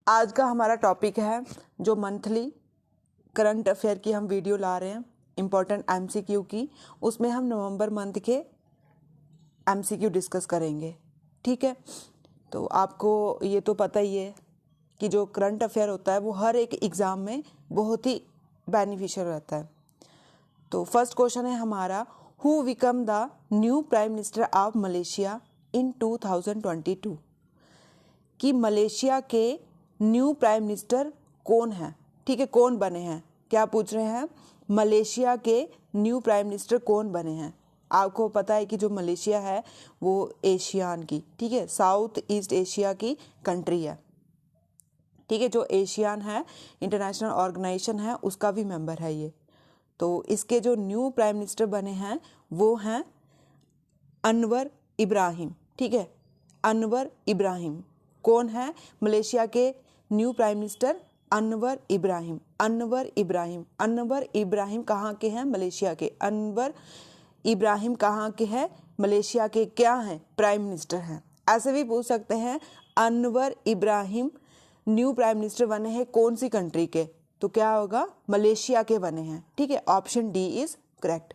आज का हमारा टॉपिक है जो मंथली करंट अफेयर की हम वीडियो ला रहे हैं इम्पोर्टेंट एमसीक्यू की, उसमें हम नवंबर मंथ के एमसीक्यू डिस्कस करेंगे। ठीक है, तो आपको ये तो पता ही है कि जो करंट अफेयर होता है वो हर एक एग्ज़ाम में बहुत ही बेनिफिशियल रहता है। तो फर्स्ट क्वेश्चन है हमारा, who become the new prime minister of Malaysia in 2022, कि मलेशिया के न्यू प्राइम मिनिस्टर कौन है। ठीक है, कौन बने हैं, क्या पूछ रहे हैं, मलेशिया के न्यू प्राइम मिनिस्टर कौन बने हैं। आपको पता है कि जो मलेशिया है वो एशियान की, ठीक है, साउथ ईस्ट एशिया की कंट्री है। ठीक है, जो एशियान है इंटरनेशनल ऑर्गेनाइजेशन है उसका भी मेंबर है ये। तो इसके जो न्यू प्राइम मिनिस्टर बने हैं वो हैं अनवर इब्राहिम। ठीक है, अनवर इब्राहिम कौन है, मलेशिया के new prime minister Anwar Ibrahim. Anwar Ibrahim, Anwar Ibrahim कहाँ के हैं, मलेशिया के। अनवर इब्राहिम कहाँ के हैं, मलेशिया के। क्या हैं, प्राइम मिनिस्टर हैं। ऐसे भी पूछ सकते हैं Anwar Ibrahim new prime minister बने हैं कौन सी कंट्री के, तो क्या होगा, मलेशिया के बने हैं। ठीक है, ऑप्शन डी इज करेक्ट।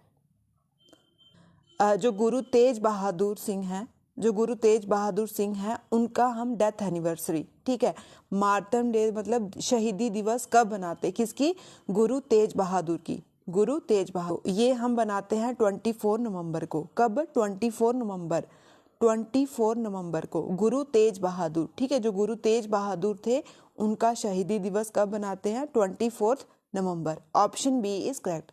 जो गुरु तेज बहादुर सिंह हैं, जो गुरु तेज बहादुर सिंह हैं उनका हम डेथ एनिवर्सरी, ठीक है, मार्तम डे मतलब शहीदी दिवस कब बनाते, किसकी, गुरु तेज बहादुर की। गुरु तेज बहादुर ये हम बनाते हैं 24 नवंबर को। कब, 24 नवंबर, 24 नवंबर को गुरु तेज बहादुर। ठीक है, जो गुरु तेज बहादुर थे उनका शहीदी दिवस कब बनाते हैं, 24 नवंबर। Option B is correct.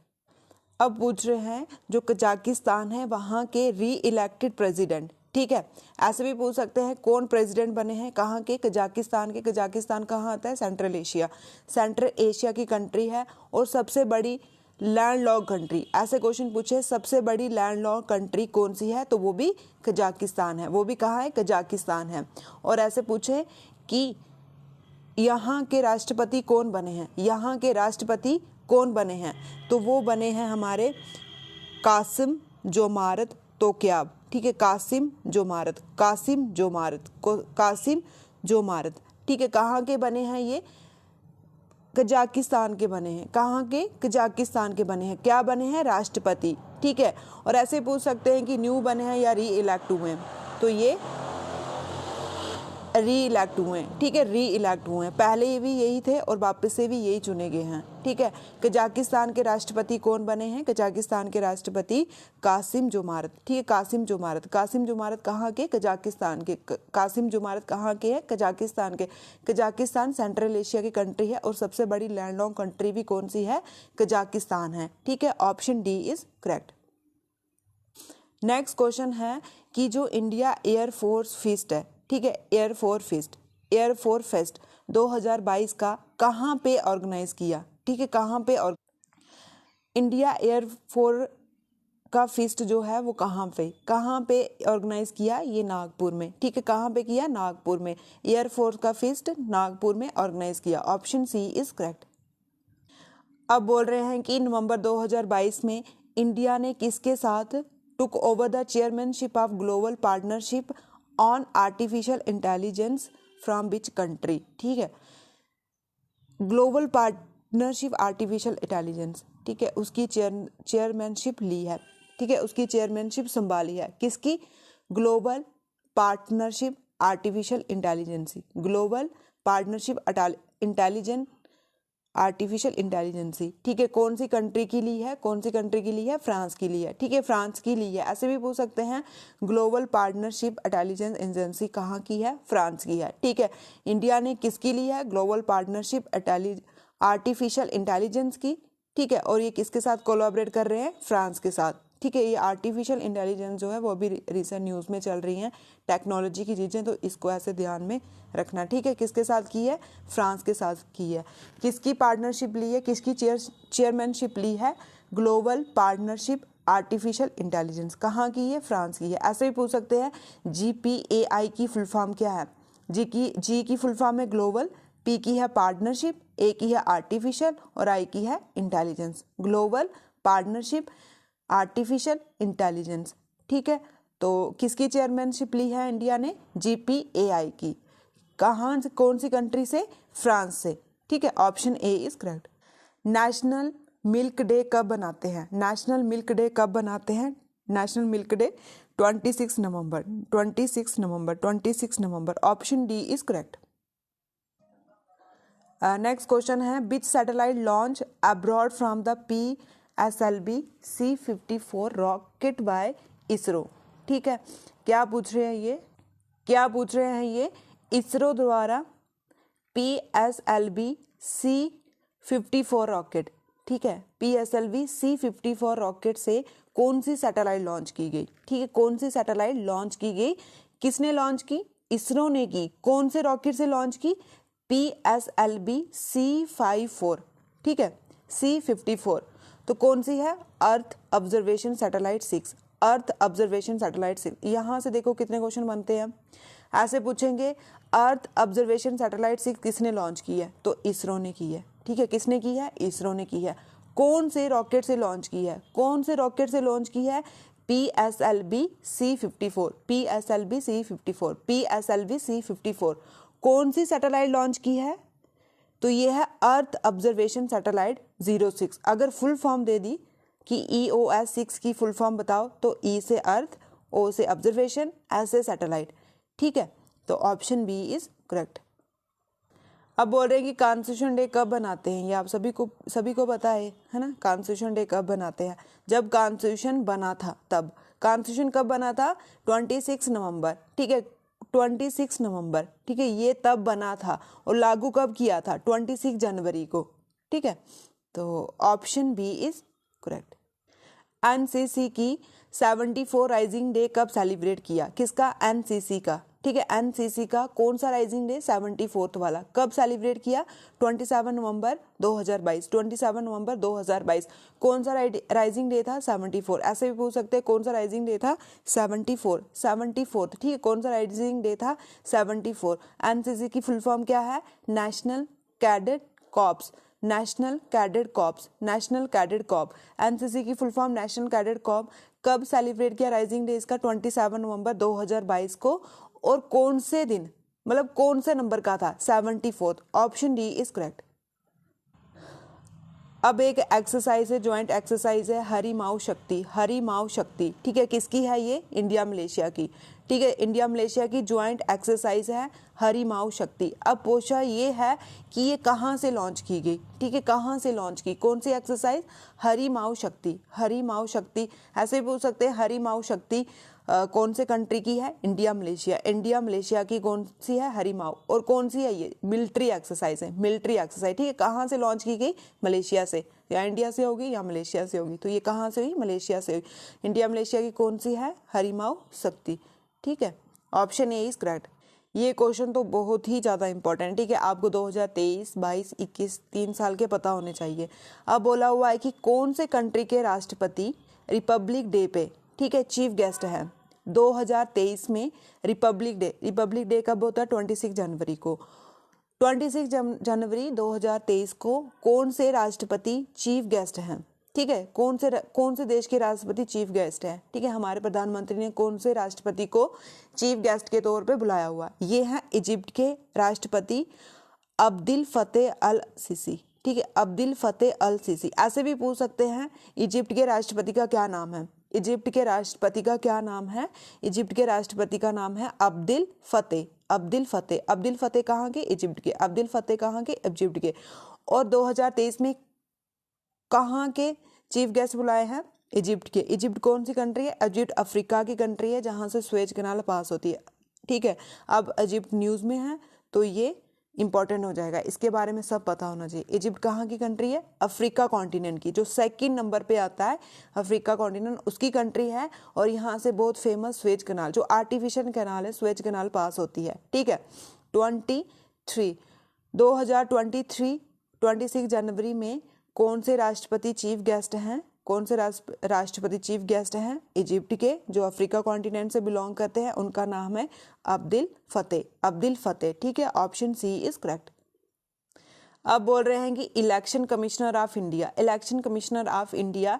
अब पूछ रहे हैं जो कजाकिस्तान है वहाँ के री इलेक्टेड प्रेसिडेंट। ठीक है, ऐसे भी पूछ सकते हैं कौन प्रेसिडेंट बने हैं, कहाँ के, कजाकिस्तान के। कजाकिस्तान कहाँ आता है, सेंट्रल एशिया, सेंट्रल एशिया की कंट्री है और सबसे बड़ी लैंडलॉक कंट्री। ऐसे क्वेश्चन पूछे सबसे बड़ी लैंडलॉक कंट्री कौन सी है, तो वो भी कजाकिस्तान है। वो भी कहाँ है, कजाकिस्तान है। और ऐसे पूछे कि यहाँ के राष्ट्रपति कौन बने हैं, यहाँ के राष्ट्रपति कौन बने हैं, तो वो बने हैं हमारे कासिम जोमारत तोक्याब। ठीक है, Qasim Jomart, Qasim Jomart, Qasim Jomart. ठीक है, कहाँ के बने हैं ये, कजाकिस्तान के बने हैं। कहाँ के, कजाकिस्तान के बने हैं। क्या बने हैं, राष्ट्रपति। ठीक है, और ऐसे पूछ सकते हैं कि न्यू बने हैं या री इलेक्ट हुए हैं, तो ये री इलेक्ट हुए हैं। ठीक है, री इलेक्ट हुए हैं, पहले भी यही थे और वापस से भी यही चुने गए हैं। ठीक है, कजाकिस्तान के राष्ट्रपति कौन बने हैं, कजाकिस्तान के राष्ट्रपति कासिम जोमारत। ठीक है, कासिम जोमारत, कासिम जोमारत कहाँ के, कजाकिस्तान के। कासिम जोमारत कहाँ के है, कजाकिस्तान के। कजाकिस्तान सेंट्रल एशिया की कंट्री है और सबसे बड़ी लैंडलॉक कंट्री भी कौन सी है, कजाकिस्तान है। ठीक है, option D is correct. Next question है कि जो इंडिया एयरफोर्स फीस्ट है, ठीक है, एयरफोर्स फेस्ट 2022 का कहाँ पे ऑर्गेनाइज किया। ठीक है, कहाँ पे, और इंडिया एयरफोर्स का फीस्ट जो है वो कहाँ पे ऑर्गेनाइज किया, ये नागपुर में। ठीक है, कहाँ पे किया, नागपुर में। एयरफोर्स का फीस्ट नागपुर में ऑर्गेनाइज किया। Option C is correct. अब बोल रहे हैं कि नवंबर 2022 में इंडिया ने किसके साथ took over the chairmanship of global partnership on artificial intelligence from which country. ठीक है, ग्लोबल पार्टनरशिप आर्टिफिशियल इंटेलिजेंस, ठीक है, उसकी चेयरमैनशिप ली है। ठीक है, उसकी चेयरमैनशिप संभाली है, किसकी, global partnership artificial intelligence, global partnership intelligent artificial intelligency. ठीक है, कौन सी कंट्री की ली है, कौन सी कंट्री की ली है, फ्रांस की ली है। ठीक है, फ्रांस की ली है। ऐसे भी पूछ सकते हैं ग्लोबल पार्टनरशिप इंटेलिजेंस एजेंसी कहाँ की है, फ्रांस की है। ठीक है, इंडिया ने किसकी ली है, ग्लोबल पार्टनरशिप आर्टिफिशियल इंटेलिजेंस की। ठीक है, और ये किसके साथ कोलैबोरेट कर रहे हैं, फ्रांस के साथ। ठीक है, ये आर्टिफिशियल इंटेलिजेंस जो है वो अभी रिसेंट न्यूज़ में चल रही हैं, टेक्नोलॉजी की चीज़ें, तो इसको ऐसे ध्यान में रखना। ठीक है, किसके साथ की है, फ्रांस के साथ की है। किसकी पार्टनरशिप ली है, किसकी चेयरमैनशिप ली है, ग्लोबल पार्टनरशिप आर्टिफिशियल इंटेलिजेंस, कहाँ की है, फ्रांस की है। ऐसे भी पूछ सकते हैं GPAI की फुल फॉर्म क्या है, जी की फुल फॉर्म है ग्लोबल, P की है पार्टनरशिप, A की है आर्टिफिशियल और I की है intelligence. Global partnership artificial intelligence. ठीक है, तो किसकी चेयरमैनशिप ली है इंडिया ने, GPAI की। कहाँ से, कौन सी कंट्री से? फ्रांस से, ठीक है। Option A is correct. National milk day कब बनाते हैं? नेशनल मिल्क डे कब बनाते हैं? नेशनल मिल्क डे 26 नवंबर, 26 नवंबर, 26 नवंबर। Option D is correct. Next question है, which satellite launch abroad from the PSLV C-54 rocket by ISRO, ठीक है। क्या पूछ रहे हैं ये? क्या पूछ रहे हैं ये? इसरो द्वारा PSLV C-54 रॉकेट, ठीक है, PSLV C-54 रॉकेट से कौन सी सैटेलाइट लॉन्च की गई, ठीक है, कौन सी सैटेलाइट लॉन्च की गई? किसने लॉन्च की? इसरो ने की। कौन से रॉकेट से लॉन्च की? PSLV C-54, ठीक है, C-54। तो कौन सी है? Earth observation satellite 6, earth observation satellite 6। यहाँ से देखो कितने क्वेश्चन बनते हैं, ऐसे पूछेंगे अर्थ ऑब्जर्वेशन सैटेलाइट 6 किसने लॉन्च की है? तो इसरो ने की है, ठीक है। किसने की है? इसरो ने की है। कौन से रॉकेट से लॉन्च की है? कौन से रॉकेट से लॉन्च की है? PSLV C-54, PSLV C-54, PSLV C-54। कौन सी सैटेलाइट लॉन्च की है? तो ये है अर्थ ऑब्जर्वेशन सैटेलाइट 06। अगर फुल फॉर्म दे दी कि EOS 6 की फुल फॉर्म बताओ, तो E से अर्थ, O से ऑब्जर्वेशन, S से सैटेलाइट, ठीक है। तो ऑप्शन बी इज करेक्ट। अब बोल रहे हैं कि कॉन्स्टिट्यूशन डे कब बनाते हैं? ये आप सभी को पता है ना। कॉन्स्टिट्यूशन डे कब बनाते हैं? जब कॉन्स्टिट्यूशन बना था तब। कॉन्स्टिट्यूशन कब बना था? 26 नवंबर, ठीक है, 26 नवंबर, ठीक है, ये तब बना था। और लागू कब किया था? 26 जनवरी को, ठीक है। तो option B is correct. NCC की 74 राइजिंग डे कब सेलिब्रेट किया? किसका? एनसीसी का, ठीक है। एनसीसी का कौन सा राइजिंग डे? 74th वाला। कब सेलिब्रेट किया? 27 नवंबर 2022, 27 नवंबर 2022। कौन सा राइजिंग डे था? 74। ऐसे भी पूछ सकते हैं कौन सा राइजिंग डे था? 74, 74th, ठीक है। कौन सा राइजिंग डे था? 74। एनसीसी की फुल फॉर्म क्या है? National cadet corps, national cadet corps, national cadet corps. NCC की full form national cadet corps. कब सेलिब्रेट किया राइजिंग डे इसका? 27 नवंबर 2022 को। और कौन से दिन, मतलब कौन से नंबर का था? 74th। Option D is correct. अब एक एक्सरसाइज है, ज्वाइंट एक्सरसाइज है, हरी माओ शक्ति, हरी माओ शक्ति, ठीक है। किसकी है ये? इंडिया मलेशिया की, ठीक है। इंडिया मलेशिया की ज्वाइंट एक्सरसाइज है हरी माओ शक्ति। अब पूछा ये है कि ये कहाँ से लॉन्च की गई, ठीक है, कहाँ से लॉन्च की? कौन सी एक्सरसाइज? हरी माओ शक्ति, हरी माओ शक्ति। ऐसे भी पूछ सकते हैं हरी माओ शक्ति कौन से कंट्री की है? इंडिया मलेशिया, इंडिया मलेशिया की कौन सी है? हरी माओ। और कौन सी है ये? मिलिट्री एक्सरसाइज है, मिलिट्री एक्सरसाइज, ठीक है। कहाँ से लॉन्च की गई? मलेशिया से, या इंडिया से होगी या मलेशिया से होगी। तो ये कहाँ से हुई? मलेशिया से हुई। इंडिया मलेशिया की कौन सी है? हरी माओ शक्ति, ठीक है। Option A is correct. ये क्वेश्चन तो बहुत ही ज़्यादा इंपॉर्टेंट, ठीक है। आपको 2023, 22, 21 3 साल के पता होने चाहिए। अब बोला हुआ है कि कौन से कंट्री के राष्ट्रपति रिपब्लिक डे पे, ठीक है, चीफ गेस्ट है 2023 में? रिपब्लिक डे कब होता है? 26 जनवरी को। 26 जनवरी 2023 को कौन से राष्ट्रपति चीफ गेस्ट हैं, ठीक है। कौन से देश के राष्ट्रपति चीफ गेस्ट हैं, ठीक है। हमारे प्रधानमंत्री ने कौन से राष्ट्रपति को चीफ गेस्ट के तौर पे बुलाया हुआ? ये है इजिप्ट के राष्ट्रपति अब्दुल फतेह अल सीसी, ठीक है, अब्दुल फतेह अल सीसी। ऐसे भी पूछ सकते हैं इजिप्ट के राष्ट्रपति का क्या नाम है? इजिप्ट के राष्ट्रपति का क्या नाम है? इजिप्ट के राष्ट्रपति का नाम है अब्दुल फतेह, अब्दुल फतेह। अब्दुल फतेह कहाँ के? इजिप्ट के। अब्दुल फतेह कहाँ के? इजिप्ट के। और 2023 में कहाँ के चीफ गेस्ट बुलाए हैं? इजिप्ट के। इजिप्ट कौन सी कंट्री है? इजिप्ट अफ्रीका की कंट्री है जहाँ से स्वेज कैनाल पास होती है, ठीक है। अब इजिप्ट न्यूज़ में है तो ये इंपॉर्टेंट हो जाएगा, इसके बारे में सब पता होना चाहिए। इजिप्ट कहाँ की कंट्री है? अफ्रीका कॉन्टिनेंट की, जो सेकंड नंबर पे आता है अफ्रीका कॉन्टिनेंट, उसकी कंट्री है। और यहाँ से बहुत फेमस स्वेज कैनाल, जो आर्टिफिशियल कैनाल है, स्वेज कैनाल पास होती है, ठीक है। 26 जनवरी में कौन से राष्ट्रपति चीफ गेस्ट हैं? कौन से राष्ट्रपति चीफ गेस्ट हैं? इजिप्ट के, जो अफ्रीका कॉन्टिनेंट से बिलोंग करते हैं। उनका नाम है अब्दुल फतेह, अब्दुल फतेह, ठीक है। Option C is correct. अब बोल रहे हैं कि election commissioner of India, election commissioner of India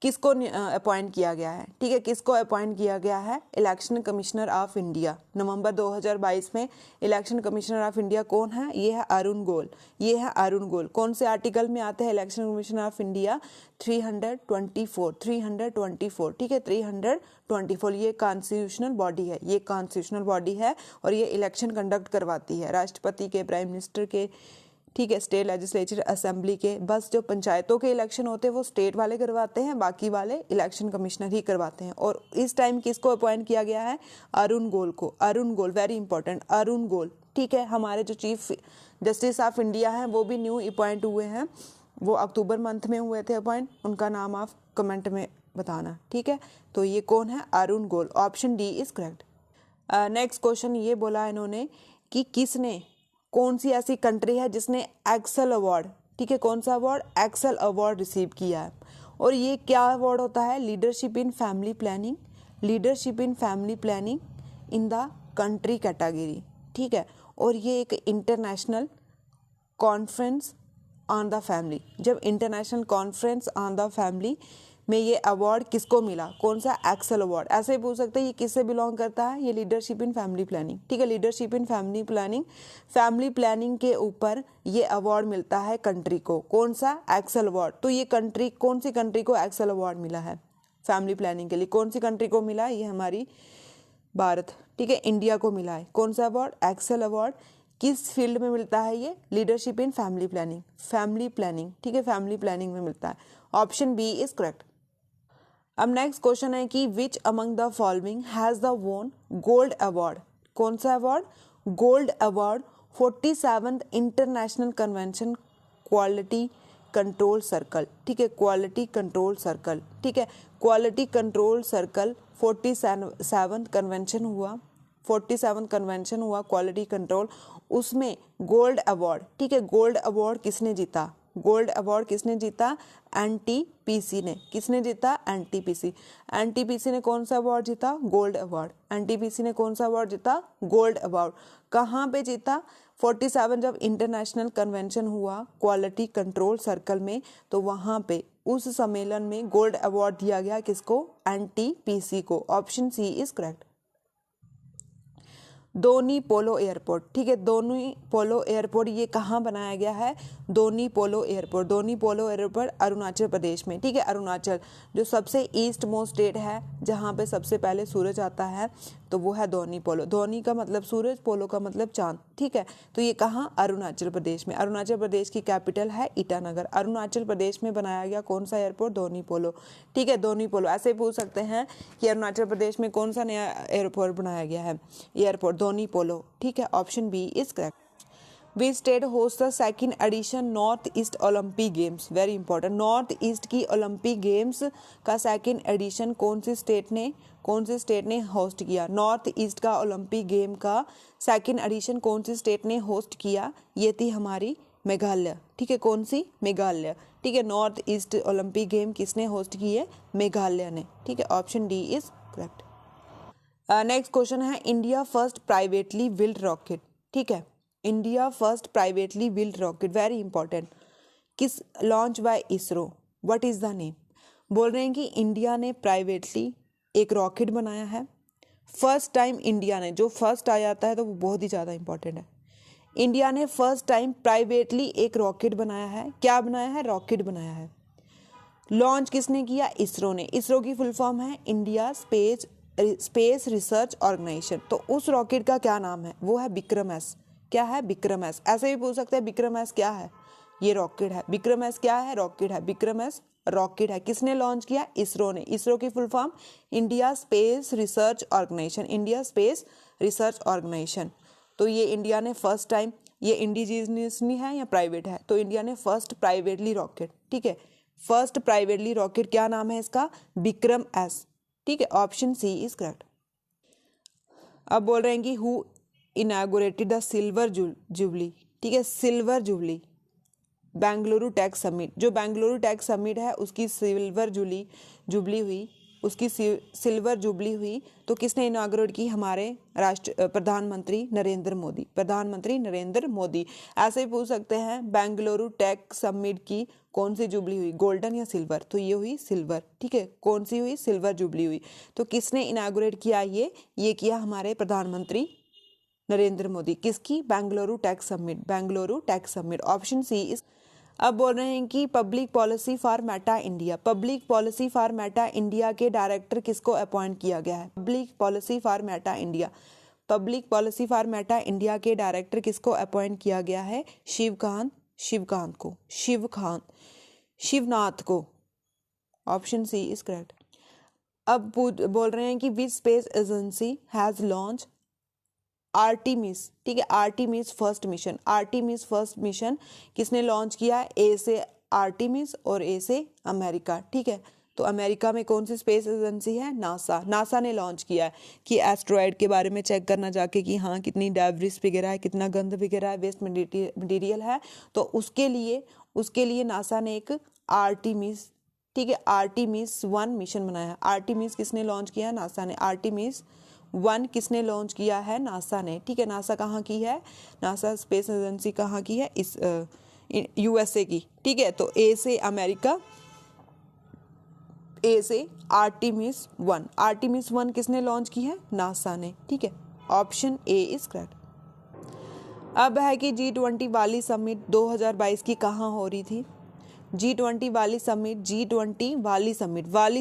किसको अपॉइंट किया गया है, ठीक है, किसको अपॉइंट किया गया है, इलेक्शन कमिश्नर ऑफ इंडिया। नवंबर 2022 में इलेक्शन कमिश्नर ऑफ इंडिया कौन है, ये है अरुण गोयल, ये है अरुण गोयल। कौन से आर्टिकल में आते हैं इलेक्शन कमिश्नर ऑफ इंडिया, 324, ठीक है, 324। ये कॉन्स्टिट्यूशनल बॉडी है, ये कॉन्स्टिट्यूशनल बॉडी है और ये इलेक्शन कंडक्ट करवाती है राष्ट्रपति के, प्राइम मिनिस्टर के, ठीक है, स्टेट लेजिस्लेचर असेंबली के। बस जो पंचायतों के इलेक्शन होते हैं वो स्टेट वाले करवाते हैं, बाकी वाले इलेक्शन कमिश्नर ही करवाते हैं। और इस टाइम किसको अपॉइंट किया गया है, अरुण गोयल को, अरुण गोयल, वेरी इंपॉर्टेंट, अरुण गोयल, ठीक है। हमारे जो चीफ जस्टिस ऑफ इंडिया हैं वो भी न्यू अपॉइंट हुए हैं, वो अक्टूबर मंथ में हुए थे अपॉइंट, उनका नाम आप कमेंट में बताना, ठीक है। तो ये कौन है, Arun Goyal, option D is correct. Next question ये बोला इन्होंने कि किसने, कौन सी ऐसी कंट्री है जिसने एक्सेल अवार्ड, ठीक है, कौन सा अवार्ड, एक्सेल अवार्ड रिसीव किया है। और ये क्या अवार्ड होता है, leadership in family planning, leadership in family planning in the country category, ठीक है। और ये एक international conference on the family, जब international conference on the family में ये अवार्ड किसको मिला, कौन सा, एक्सेल अवार्ड। ऐसे ही पूछ सकते हैं ये किससे बिलोंग करता है, ये लीडरशिप इन फैमिली प्लानिंग, ठीक है, leadership in family planning, family planning के ऊपर ये अवार्ड मिलता है कंट्री को, कौन सा, एक्सेल अवार्ड। तो ये कंट्री, कौन सी कंट्री को एक्सेल अवार्ड मिला है फैमिली प्लानिंग के लिए, कौन सी कंट्री को मिला है, ये हमारी भारत, ठीक है, इंडिया को मिला है। कौन सा अवार्ड, एक्सेल अवार्ड। किस फील्ड में मिलता है ये, leadership in family planning, family planning, ठीक है, फैमिली प्लानिंग में मिलता है। Option B is correct. अब नेक्स्ट क्वेश्चन है कि which among the following has the won gold award, कौन सा award, gold award 47th international convention quality control circle, ठीक है, क्वालिटी कंट्रोल सर्कल, ठीक है, quality control circle 47th convention हुआ, 47th कन्वेंशन हुआ क्वालिटी कंट्रोल, उसमें गोल्ड अवार्ड, ठीक है, गोल्ड अवार्ड किसने जीता, गोल्ड अवार्ड किसने जीता, एनटीपीसी ने, किसने जीता, एनटीपीसी, एनटीपीसी ने कौन सा अवार्ड जीता, गोल्ड अवार्ड, एनटीपीसी ने कौन सा अवार्ड जीता, गोल्ड अवार्ड। कहाँ पे जीता, 47 जब इंटरनेशनल कन्वेंशन हुआ क्वालिटी कंट्रोल सर्कल में, तो वहाँ पे उस सम्मेलन में गोल्ड अवार्ड दिया गया किसको, एनटीपीसी को। Option C is correct. Donyi Polo airport, ठीक है, दोनी पोलो एयरपोर्ट ये कहाँ बनाया गया है, दोनी पोलो एयरपोर्ट, दोनी पोलो एयरपोर्ट अरुणाचल प्रदेश में, ठीक है, अरुणाचल जो सबसे ईस्ट मोस्ट स्टेट है जहाँ पे सबसे पहले सूरज आता है, तो वो है दोनी पोलो, दोनी का मतलब सूरज, पोलो का मतलब चांद, ठीक है। तो ये कहाँ, अरुणाचल प्रदेश में, अरुणाचल प्रदेश की कैपिटल है ईटानगर। अरुणाचल प्रदेश में बनाया गया कौन सा एयरपोर्ट, दोनी पोलो, ठीक है, दोनी पोलो। ऐसे पूछ सकते हैं कि अरुणाचल प्रदेश में कौन सा नया एयरपोर्ट बनाया गया है, एयरपोर्ट दोनी पोलो, ठीक है, option B is correct. Which state host the second edition north east Olympic games, very important, north east की ओलंपिक गेम्स का सेकंड एडिशन कौन सी स्टेट ने होस्ट किया, नॉर्थ ईस्ट का ओलंपिक गेम का सेकंड एडिशन कौन सी स्टेट ने होस्ट किया, ये थी हमारी मेघालय, ठीक है, कौन सी, मेघालय, ठीक है, नॉर्थ ईस्ट ओलंपिक गेम किसने होस्ट किए, मेघालय ने, ठीक है, option D is correct. Next question है India first privately build rocket, ठीक है, India first privately build rocket, very important, किस, launch by ISRO, what is the name. बोल रहे हैं कि इंडिया ने प्राइवेटली एक रॉकेट बनाया है, फर्स्ट टाइम इंडिया ने, जो फर्स्ट आ जाता है तो वो बहुत ही ज़्यादा इंपॉर्टेंट है, इंडिया ने फर्स्ट टाइम प्राइवेटली एक रॉकेट बनाया है, क्या बनाया है, रॉकेट बनाया है। लॉन्च किसने किया, इसरो ने, इसरो की फुल फॉर्म है इंडिया स्पेस रिसर्च ऑर्गेनाइजेशन। तो उस रॉकेट का क्या नाम है, वो है विक्रम एस, क्या है, विक्रम एस। ऐसे भी पूछ सकते हैं विक्रम एस क्या है, ये रॉकेट है, विक्रम एस क्या है, रॉकेट है, विक्रम एस रॉकेट है। किसने लॉन्च किया, इसरो ने, इसरो की full form India Space Research Organisation, India Space Research Organisation. तो ये इंडिया ने फर्स्ट टाइम, ये इंडिजिनियस है या प्राइवेट है, तो इंडिया ने फर्स्ट प्राइवेटली रॉकेट, ठीक है, फर्स्ट प्राइवेटली रॉकेट, क्या नाम है इसका, विक्रम एस, ठीक है, ऑप्शन सी इज करेक्ट। अब बोल रहे हैं कि who inaugurated the silver jubilee, ठीक है, silver jubilee Bengaluru tech summit, जो बेंगलुरु टेक समिट है उसकी सिल्वर जुबली हुई उसकी सिल्वर जुबली हुई, तो किसने इनाग्रेट की? हमारे प्रधानमंत्री नरेंद्र मोदी, प्रधानमंत्री नरेंद्र मोदी। ऐसे ही पूछ सकते हैं बेंगलुरु टेक समिट की कौन सी जुबली हुई, गोल्डन या सिल्वर? तो ये हुई सिल्वर, ठीक है। कौन सी हुई? सिल्वर जुबली हुई। तो किसने इनाग्रेट किया? ये किया हमारे प्रधानमंत्री नरेंद्र मोदी। किसकी? Bengaluru tech summit, Bengaluru tech summit. Option C is. अब बोल रहे हैं कि public policy for Meta India, public policy for Meta India के डायरेक्टर किसको अपॉइंट किया गया है? Public policy for Meta India, public policy for Meta India के डायरेक्टर किसको अपॉइंट किया गया है? शिवनाथ को। Option C is correct. अब बोल रहे हैं कि which space agency has launch Artemis, ठीक है, Artemis first mission, Artemis first mission किसने लॉन्च किया? ए से आर्टिमिस और ए से अमेरिका, ठीक है। तो अमेरिका में कौन सी स्पेस एजेंसी है? नासा, नासा ने लॉन्च किया है कि एस्ट्रॉयड के बारे में चेक करना जाके कि हाँ कितनी डेब्रिस वगैरह है, कितना गंद वगैरह है, वेस्ट मटेरियल है। तो उसके लिए नासा ने एक आर्टिमिस, ठीक है, आर्टिमिस 1 मिशन बनाया। आर्टिमिस किसने लॉन्च किया? नासा ने। आर्टिमिस 1 किसने लॉन्च किया है? नासा ने, ठीक है। नासा कहाँ की है? नासा स्पेस एजेंसी कहाँ की है? इस यूएसए की, ठीक है। तो ए से अमेरिका, ए से आर्टिमिस 1, आर्टिमिस 1 किसने लॉन्च की है? नासा ने, ठीक है। Option A is correct. अब है कि G20 वाली समिट 2022 की कहाँ हो रही थी? G20 वाली समिट, G20 वाली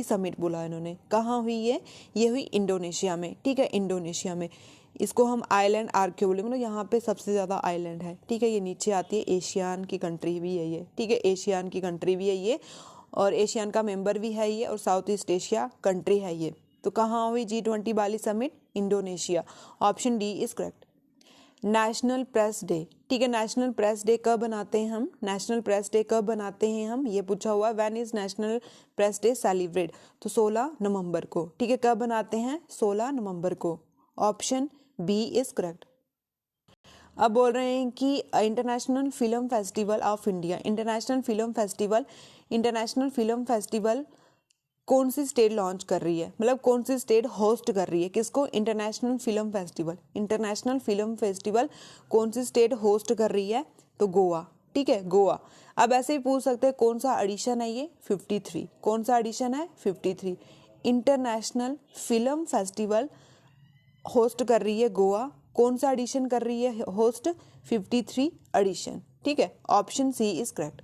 समिट बोला इन्होंने, कहाँ हुई ये हुई इंडोनेशिया में, ठीक है, इंडोनेशिया में। इसको हम आइलैंड आर्क्यो बोले, मतलब यहाँ पे सबसे ज़्यादा आइलैंड है, ठीक है। ये नीचे आती है, एशियान की कंट्री भी है ये, ठीक है, एशियान की कंट्री भी है ये, और एशियान का मेंबर भी है ये, और साउथ ईस्ट एशिया कंट्री है ये। तो कहाँ हुई G20 वाली summit? Indonesia. Option D is correct. National press day, ठीक है, नेशनल प्रेस डे कब बनाते हैं हम? नेशनल प्रेस डे कब बनाते हैं हम? ये पूछा हुआ है। When is national press day celebrate? तो 16 नवंबर को, ठीक है। कब बनाते हैं? 16 नवंबर को। Option B is correct. अब बोल रहे हैं कि international film festival of India, international film festival कौन सी स्टेट लॉन्च कर रही है, मतलब कौन सी स्टेट होस्ट कर रही है किसको? International film festival, international film festival कौन सी स्टेट होस्ट कर रही है? तो गोवा, ठीक है, गोवा। अब ऐसे ही पूछ सकते हैं कौन सा एडिशन है ये? 53। कौन सा एडिशन है? 53। इंटरनेशनल फिल्म फेस्टिवल होस्ट कर रही है गोवा, कौन सा एडिशन कर रही है होस्ट? 53 एडिशन, ठीक है। Option C is correct.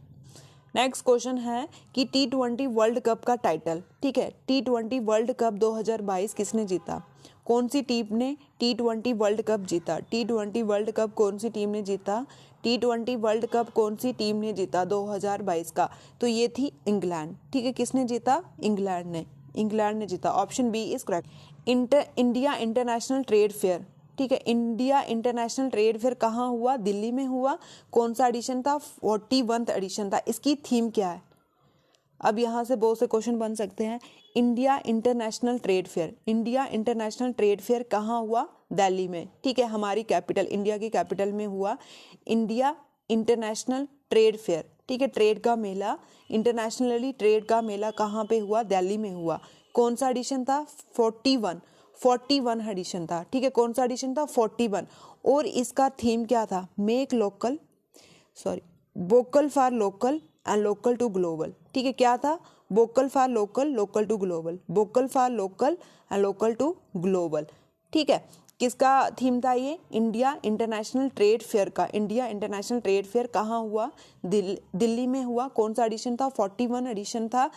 Next question है कि T20 वर्ल्ड कप का टाइटल, ठीक है, T20 वर्ल्ड कप 2022 किसने जीता? कौन सी टीम ने T20 वर्ल्ड कप जीता? T20 वर्ल्ड कप कौन सी टीम ने जीता? T20 वर्ल्ड कप कौन सी टीम ने जीता 2022 का? तो ये थी इंग्लैंड, ठीक है। किसने जीता? इंग्लैंड ने जीता। Option B is correct. India international trade fair, ठीक है, इंडिया इंटरनेशनल ट्रेड फेयर कहाँ हुआ? दिल्ली में हुआ। कौन सा एडिशन था? 41th एडिशन था। इसकी थीम क्या है? अब यहाँ से बहुत से क्वेश्चन बन सकते हैं। India international trade fair, India international trade fair कहाँ हुआ? दिल्ली में, ठीक है, हमारी कैपिटल, इंडिया की कैपिटल में हुआ इंडिया इंटरनेशनल ट्रेड फेयर, ठीक है। ट्रेड का मेला, इंटरनेशनली ट्रेड का मेला कहाँ पे हुआ? दिल्ली में हुआ। कौन सा एडिशन था? 41 एडिशन था, ठीक है। कौन सा एडिशन था? 41। और इसका थीम क्या था? Vocal for local and local to global, ठीक है। क्या था? Vocal for local, local to global, vocal for local and local to global, ठीक है। किसका थीम था ये? इंडिया इंटरनेशनल ट्रेड फेयर का। इंडिया इंटरनेशनल ट्रेड फेयर कहाँ हुआ? दिल्ली में हुआ। कौन सा एडिशन था? 41 एडिशन था,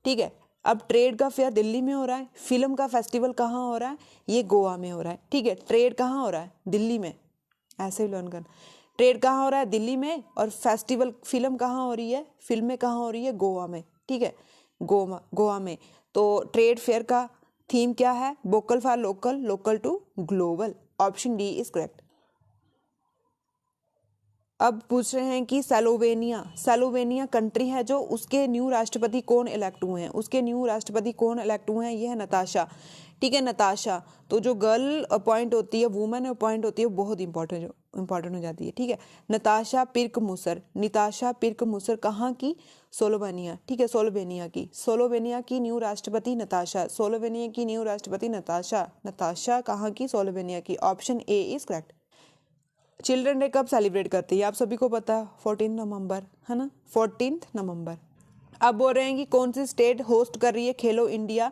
ठीक है। अब ट्रेड का फेयर दिल्ली में हो रहा है, फिल्म का फेस्टिवल कहाँ हो रहा है? ये गोवा में हो रहा है, ठीक है। ट्रेड कहाँ हो रहा है? दिल्ली में। ऐसे ही लर्न करना, ट्रेड कहाँ हो रहा है? दिल्ली में। और फेस्टिवल फिल्म कहाँ हो रही है? फिल्में कहाँ हो रही है? गोवा में, ठीक है, गोवा में। तो ट्रेड फेयर का थीम क्या है? Vocal for local, local to global. Option D is correct. अब पूछ रहे हैं कि स्लोवेनिया कंट्री है जो, उसके न्यू राष्ट्रपति कौन इलेक्ट हुए हैं, उसके न्यू राष्ट्रपति कौन इलेक्ट हुए हैं, ये है नताशा। ठीक है, नताशा। तो जो गर्ल अपॉइंट होती है, वुमेन अपॉइंट होती है, वो बहुत इंपॉर्टेंट हो जाती है। ठीक है, नताशा पिर्क मुसर कहाँ की, स्लोवेनिया। ठीक है, सोलोवेनिया की न्यू राष्ट्रपति नताशा, सोलोवेनिया की न्यू राष्ट्रपति नताशा कहाँ की, सोलोवेनिया की। Option A is correct. Children day कब सेलिब्रेट करती है, आप सभी को पता है, 14 नवंबर, है ना, 14 नवंबर। अब बोल रहे हैं कि कौन सी स्टेट होस्ट कर रही है खेलो इंडिया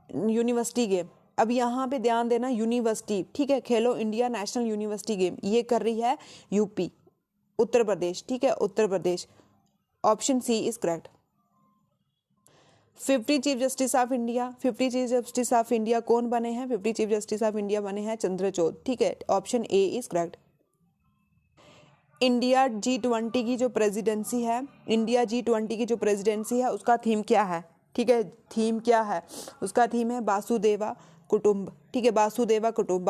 यूनिवर्सिटी गेम। अब यहाँ पे ध्यान देना, यूनिवर्सिटी। ठीक है, खेलो इंडिया नेशनल यूनिवर्सिटी गेम ये कर रही है यूपी, उत्तर प्रदेश। ठीक है, Uttar Pradesh. Option C is correct. 50 chief justice of India कौन बने हैं, 50 चीफ जस्टिस ऑफ इंडिया बने हैं चंद्रचूड़। ठीक है, option A is correct. India G20 की जो प्रेसिडेंसी है, उसका थीम क्या है। ठीक है, थीम क्या है, उसका थीम है वासुदेवा कुटुंब। ठीक है, वासुदेवा कुटुंब।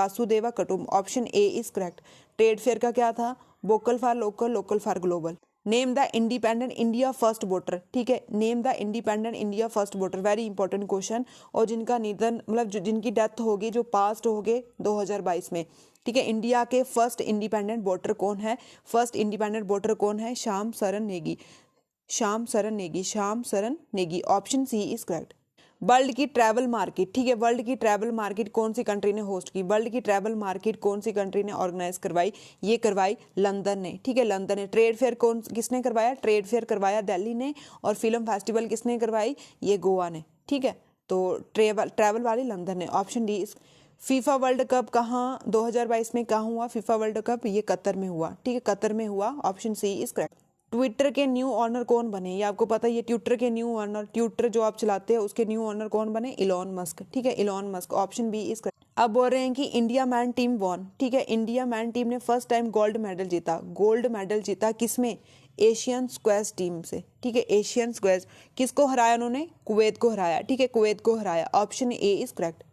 Option A is correct. Trade fair का क्या था, vocal for local for global. Name the independent India first voter. ठीक है, name the independent India first voter, very important question. और जिनका निधन, मतलब जिनकी डेथ होगी, जो पास्ट हो गए 2022 में। ठीक है, इंडिया के फर्स्ट इंडिपेंडेंट वोटर कौन है, Shyam Sharan Negi. Option C is correct. World की ट्रैवल मार्केट। ठीक है, वर्ल्ड की ट्रैवल मार्केट कौन सी कंट्री ने होस्ट की, वर्ल्ड की ट्रैवल मार्केट कौन सी कंट्री ने ऑर्गेनाइज करवाई, ये करवाई लंदन ने। ठीक है, लंदन ने। ट्रेड फेयर किसने करवाया, ट्रेड फेयर करवाया दिल्ली ने। और फिल्म फेस्टिवल किसने करवाई, ये गोवा ने। ठीक है, तो ट्रैवल वाली लंदन ने। Option D is. FIFA world cup कहाँ 2022 में कहाँ हुआ, फीफा वर्ल्ड कप ये कतर में हुआ। ठीक है, कतर में हुआ। Option C is correct. Twitter के न्यू ऑनर कौन बने, ये आपको पता है, ये ट्विटर के न्यू ऑनर, ट्विटर जो आप चलाते हैं उसके न्यू ऑनर कौन बने, इलॉन मस्क। ठीक है, Elon Musk. Option B is correct. अब बोल रहे हैं कि इंडिया मैन टीम वॉन। ठीक है, इंडिया मैन टीम ने फर्स्ट टाइम गोल्ड मेडल जीता किसमें, एशियन स्क्वैश टीम से। ठीक है, एशियन स्क्वैश। किसको हराया उन्होंने, कुवैत को हराया। ठीक है, कुवैत को हराया। Option A is correct.